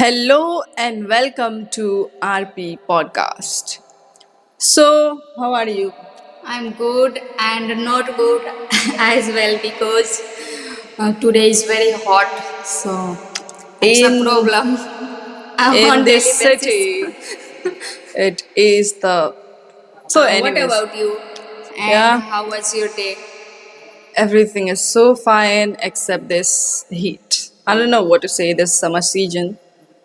Hello and welcome to RP Podcast. So, how are you? I'm good and not good as well because today is very hot, so it's a In problem in on this daily basis. city, it is the so. What Anyways, about you? And yeah, how was your day? everything is so fine except this heat. I don't know what to say. This summer season.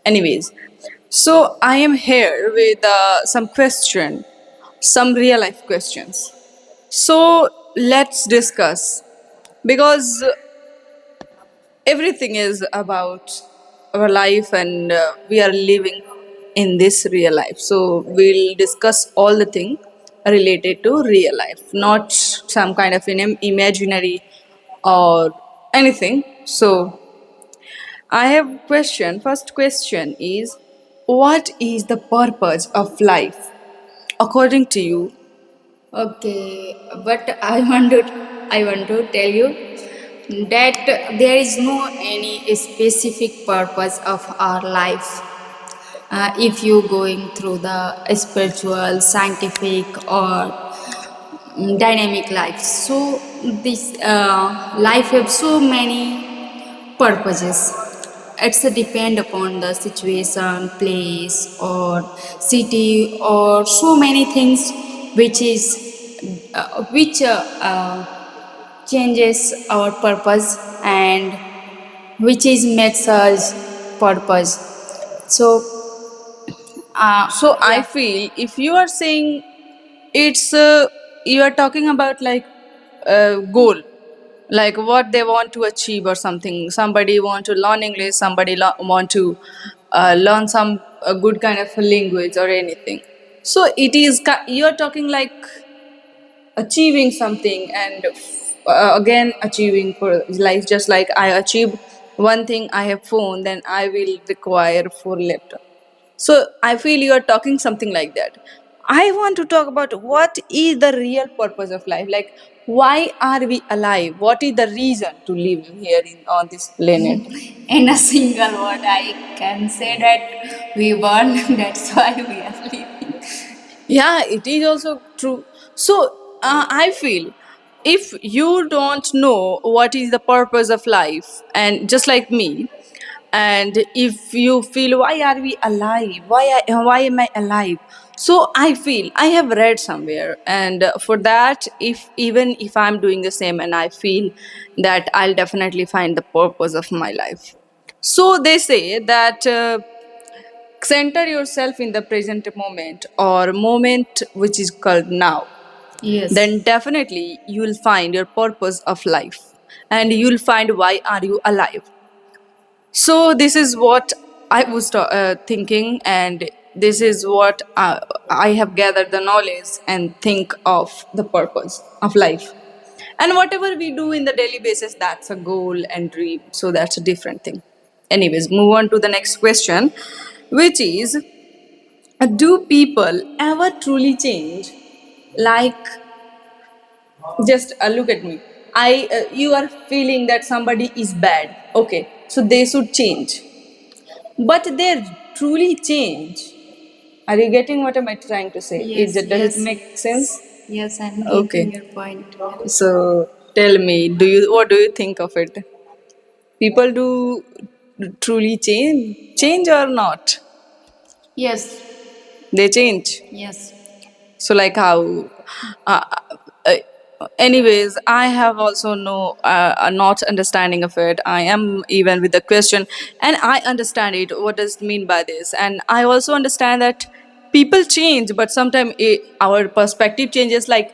Anyways, so I am here with some some real life questions. So let's discuss because everything is about our life and we are living in this real life, so we'll discuss all the thing related to real life, not some kind of an imaginary or anything. So I have question. First question is, what is the purpose of life according to you? Okay, but I want to tell you that there is no any specific purpose of our life. If you going through the spiritual, scientific, or dynamic life, so this life have so many purposes. It's a depend upon the situation, place, or city, or so many things which is changes our purpose and which is makes us purpose. So So I yeah. feel if you are saying it's you are talking about like goal, like what they want to achieve or something. Somebody want to learn English, somebody want to learn some good kind of language or anything. So it is you are talking like achieving something and again achieving for life, just like I achieved one thing, I have phone, then I will require for laptop. So I feel you are talking something like that. I want to talk about what is the real purpose of life. Like, why are we alive? What is the reason to live here on this planet? In a single word, I can say that we born. That's why we are living. Yeah, it is also true. So I feel if you don't know what is the purpose of life, and just like me, and if you feel why are we alive, why am I alive, so I feel I have read somewhere, and for that, if even if I'm doing the same and I feel that I'll definitely find the purpose of my life. So they say that center yourself in the present moment or moment which is called now, Yes. then definitely you'll find your purpose of life and you'll find why are you alive. So this is what I was thinking, and this is what I have gathered the knowledge and think of the purpose of life. And whatever we do in the daily basis, that's a goal and dream. So that's a different thing. Anyways, move on to the next question, which is, do people ever truly change? Like, just look at me. You are feeling that somebody is bad. Okay, so they should change, but they truly change. Are you getting what am I trying to say? Yes. Does it Yes. make sense? Yes, I'm getting Okay. your point. So tell me, what do you think of it? People do truly change or not? Yes. They change. Yes. So like how? Uh, uh, anyways, I have also no not understanding of it. I am even with the question, and I understand it. What does it mean by this? And I also understand that people change, but sometimes our perspective changes. Like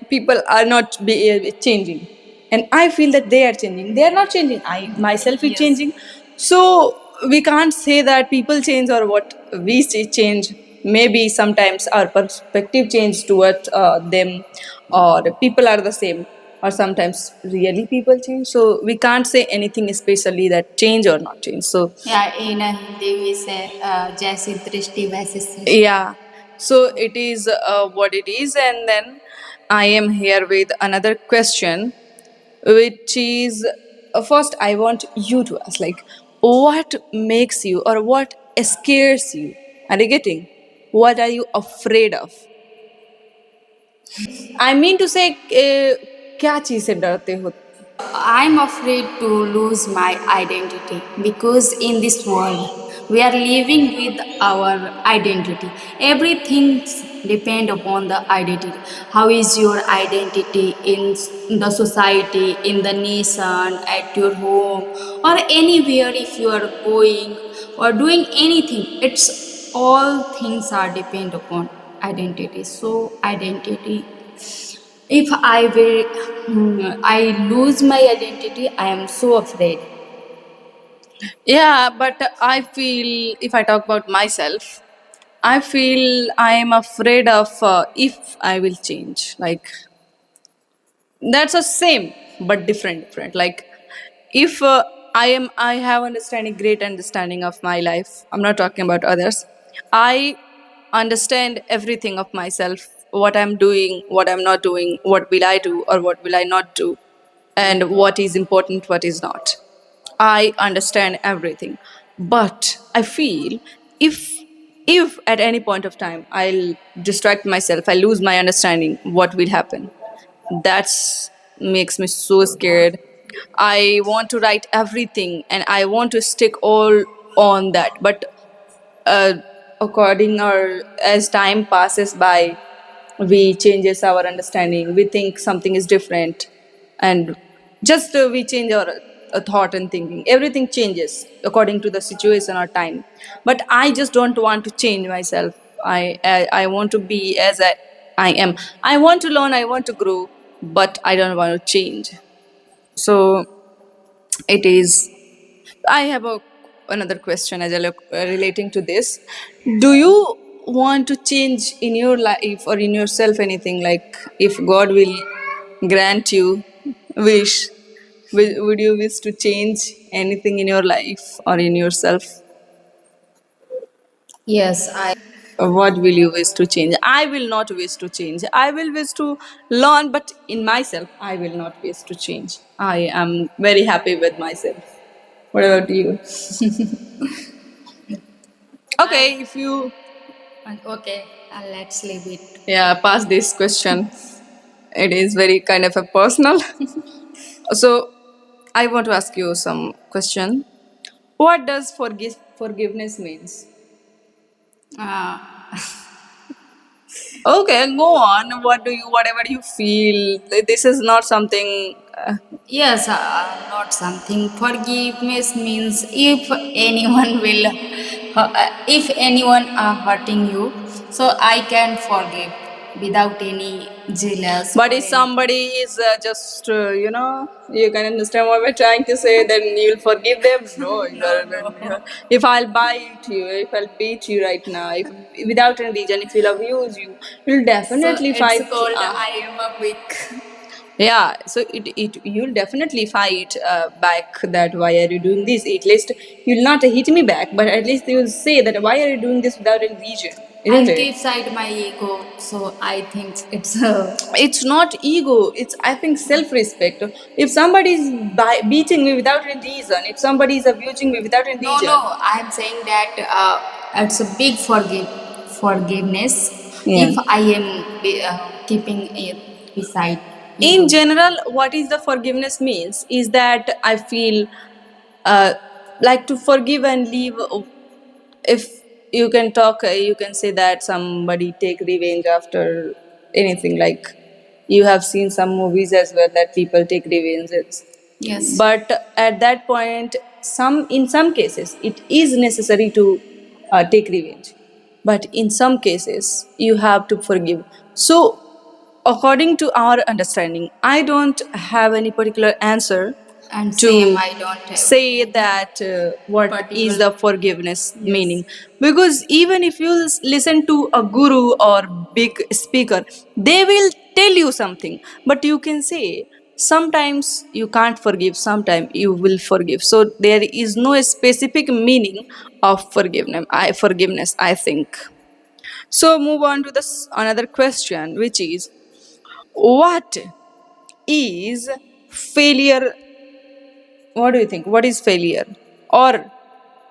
people are not changing, and I feel that they are changing. They are not changing. I myself is Yes. changing. So we can't say that people change or what we see change. Maybe sometimes our perspective change towards them, or people are the same, or sometimes really people change. So we can't say anything especially that change or not change. So Yeah, in a Hindi we say जैसी दृष्टि वैसी सृष्टि. yeah, so it is what it is. And then I am here with another question, which is, first I want you to ask, like, what makes you, or what scares you? Are you getting? What are you afraid of? I mean to say, क्या चीज से डरते हो? I'm afraid to lose my identity because in this world we are living with our identity. Everything depend upon the identity. How is your identity in the society, in the nation, at your home, or anywhere if you are going or doing anything? It's all things are depend upon identity. So identity, if I lose my identity, I am so afraid. Yeah, but I feel if I talk about myself, I feel I am afraid of if I will change. Like that's the same but different. Like if I have understanding, great understanding of my life. I'm not talking about others. I understand everything of myself, what I'm doing, what I'm not doing, what will I do or what will I not do, and what is important, what is not. I understand everything. But I feel if if at any point of time I'll distract myself, I lose my understanding, what will happen? That's makes me so scared. I want to write everything and I want to stick all on that. But uh, according or as time passes by, we changes our understanding, we think something is different, and just we change our thought and thinking, everything changes according to the situation or time. But I just don't want to change myself. I want to be as I am. I want to learn, I want to grow, but I don't want to change. So it is. I have another question as well, relating to this. Do you want to change in your life or in yourself anything? Like, if God will grant you wish, would you wish to change anything in your life or in yourself? Yes, I. What will you wish to change? I will not wish to change. I will wish to learn, but in myself, I will not wish to change. I am very happy with myself. What about you? Okay, if you Okay, let's leave it. yeah pass this question, it is very kind of a personal. So I want to ask you some question. What does forgiveness means? Uh, Okay, go on. What do you, whatever you feel, this is not something yes, not something. Forgiveness means if anyone are hurting you, so I can forgive without any jealous but or if anything. somebody is just you can understand what we're trying to say, then you'll forgive them? No, No. if I'll bite you, if I'll beat you right now, if without any reason, if you'll abuse you, you'll So definitely it's fight. called I am a weak. Yeah, so it you'll definitely fight back, that why are you doing this? At least you'll not hit me back, but at least you'll say that why are you doing this without any reason, isn't I'll it? keep side my ego, so I think it's It's not ego, it's I think self-respect. If somebody is beating me without any reason, if somebody is abusing me without any no. reason. I'm saying that it's a big forgiveness Yeah. if I am keeping it beside In ego. general, what is the forgiveness means is that I feel uh, like to forgive and leave. If you can talk, you can say that somebody take revenge after anything. Like you have seen some movies as well that people take revenges. Yes. But at that point, in some cases it is necessary to take revenge, but in some cases you have to forgive. So according to our understanding, I don't have any particular answer And same, to I don't have say any that what is particular. the forgiveness Yes. meaning. Because even if you listen to a guru or big speaker, they will tell you something, but you can say sometimes you can't forgive, sometimes you will forgive. So there is no specific meaning of forgiveness, I think. So move on to this another question, which is, what is failure? What do you think? What is failure? Or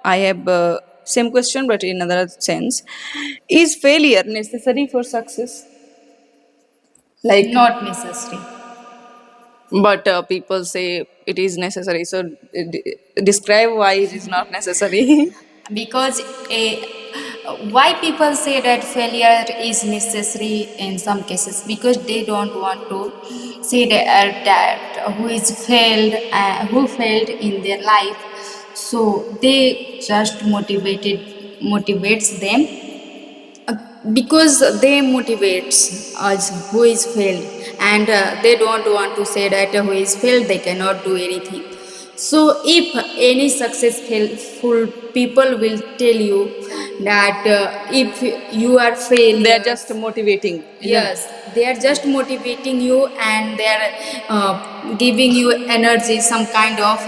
I have same question but in another sense. Is failure necessary for success? Like, Not necessary. but people say it is necessary. So describe why it is not necessary. Because why people say that failure is necessary in some cases, because they don't want to say that who failed in their life, so they just motivates them, because they motivates us who is failed, and they don't want to say that who is failed they cannot do anything. So if any successful people will tell you that if you are failed, They are just motivating, isn't it? yes, they are just motivating you, and they are giving you energy, some kind of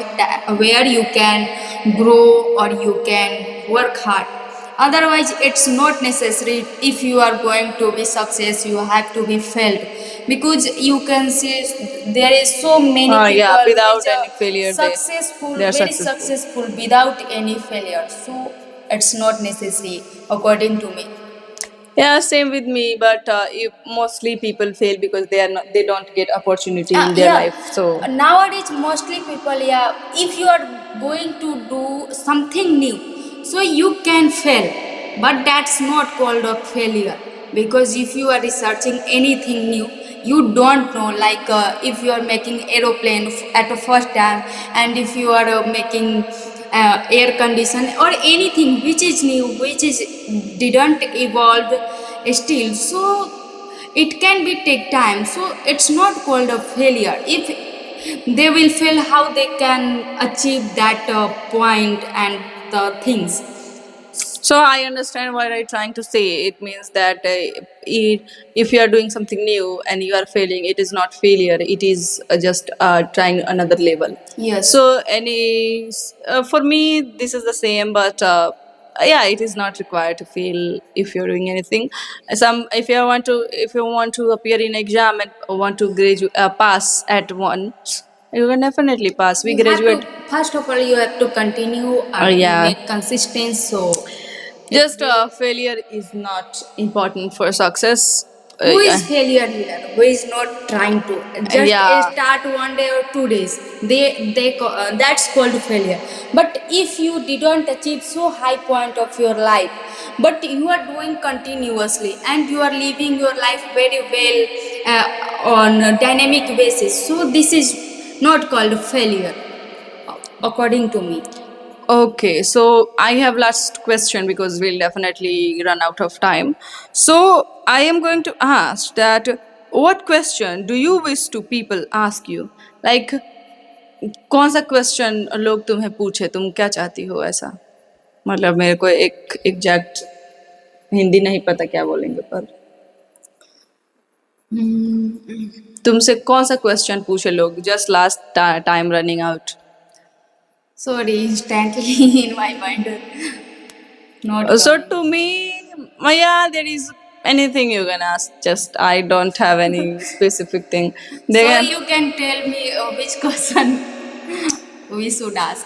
where you can grow or you can work hard. Otherwise it's not necessary. If you are going to be success, you have to be failed, because you can see there is so many people Yeah, without which are any failure, successful, they are very successful. successful without any failure. So it's not necessary according to me. Yeah, same with me. But if mostly people fail because they don't get opportunity in their Yeah, life. So nowadays mostly people, yeah, if you are going to do something new, so you can fail, but that's not called a failure, because if you are researching anything new, you don't know, like if you are making aeroplane at the first time, and if you are making air condition or anything which is new, which is didn't evolve still, so it can be take time, so it's not called a failure. If they will fail, how they can achieve that point and the things. So I understand what I'm trying to say. It means that if you are doing something new and you are failing, it is not failure. It is just trying another level. Yes. So for me, this is the same, but yeah, it is not required to fail if you're doing anything. If you want to appear in exam and want to graduate pass at once, you can definitely pass. We You have to, graduate. first of all, you have to continue and Yeah. make consistent. So Just failure is not important for success. who Yeah. is failure here? Who is not trying to just Yeah. start 1 day or 2 days? That's called failure. But if you didn't achieve so high point of your life, but you are doing continuously and you are living your life very well on a dynamic basis, so this is not called failure, according to me. Okay, so I have last question because we'll definitely run out of time. So I am going to ask that what question do you wish to people ask you? Like कौन सा question लोग तुम्हें पूछे, तुम क्या चाहती हो ऐसा? मतलब मेरे को एक एग्जैक्ट हिंदी नहीं पता क्या बोलेंगे, पर तुमसे कौन सा क्वेश्चन पूछे लोग? Just last time running out. Sorry, instantly in my mind. Not So coming. to me, yeah, there is anything you can ask. Just I don't have any specific thing. They So can, you can tell me which question we should ask.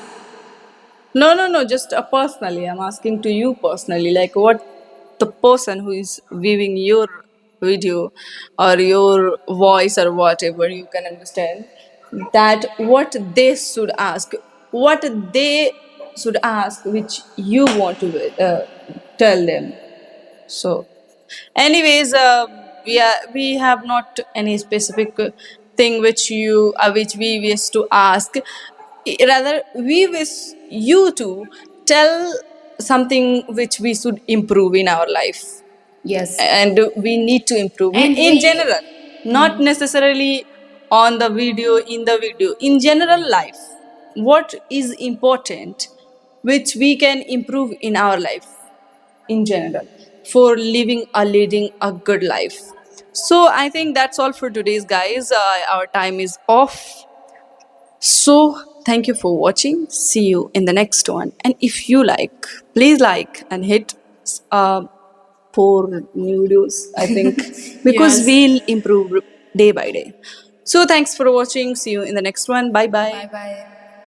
no. Just personally, I'm asking to you personally. Like what the person who is viewing your video or your voice or whatever you can understand, that what they should ask, what they should ask, which you want to tell them. So, anyways, we have not any specific thing which we wish to ask. Rather, we wish you to tell something which we should improve in our life, Yes. and we need to improve And in we- general, not necessarily on the video, in general life. What is important, which we can improve in our life in general for leading a good life. So I think that's all for today's, guys. Our time is off. So thank you for watching. See you in the next one, and if you like, please like and hit 4 new videos, I think, because Yes. we'll improve day by day. So thanks for watching. See you in the next one. Bye bye. Bye bye.